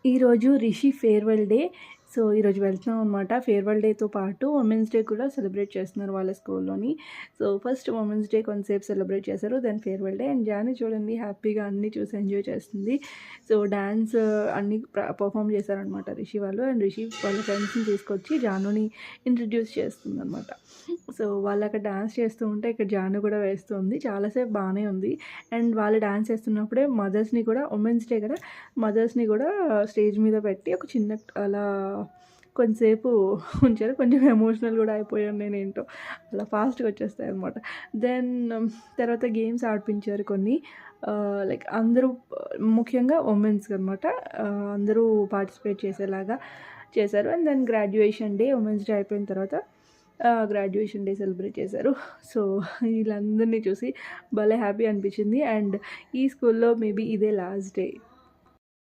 ఈరోజు Rishi farewell day. So, ఈరోజు వెళ్తున్నాం అనమాట. ఫేర్వెల్ డేతో పాటు ఉమెన్స్ డే కూడా సెలబ్రేట్ చేస్తున్నారు వాళ్ళ స్కూల్‌లోని. సో, ఫస్ట్ ఉమెన్స్ డే కొంతసేపు సెలబ్రేట్ చేశారు. Then farewell day and Jaanu చూడండి హ్యాపీగా అన్నీ చూసి ఎంజాయ్ చేస్తుంది. సో, డాన్స్ అన్నీ పర్ఫార్మ్ చేశారనమాట రిషి వాళ్ళు. అండ్ రిషి వాళ్ళ ఫ్రెండ్స్‌ని తీసుకొచ్చి జానుని ఇంట్రడ్యూస్ చేస్తుందనమాట. సో, వాళ్ళక్కడ డాన్స్ చేస్తూ ఉంటే ఇక్కడ జాను కూడా వేస్తుంది. చాలాసేపు బానే ఉంది. అండ్ వాళ్ళు డాన్స్ చేస్తున్నప్పుడే మదర్స్‌ని కూడా ఉమెన్స్ డే కదా! మదర్స్‌ని కూడా స్టేజ్ మీద పెట్టి ఒక చిన్న అలా కొంతసేపు ఉంచారు. కొంచెం ఎమోషనల్ కూడా అయిపోయాను నేనేంటో. అలా ఫాస్ట్‌గా వచ్చేస్తాయన్నమాట. దెన్ తర్వాత గేమ్స్ ఆడిపించారు కొన్ని. లైక్ అందరూ ముఖ్యంగా ఉమెన్స్ అనమాట. అందరూ పార్టిసిపేట్ చేసేలాగా చేశారు. And then graduation day women's day అయిపోయిన తర్వాత గ్రాడ్యుయేషన్ డే సెలబ్రేట్ చేశారు. సో, వీళ్ళందరినీ చూసి భలే హ్యాపీ అనిపించింది. అండ్ ఈ స్కూల్‌లో మేబీ ఇదే లాస్ట్ డే.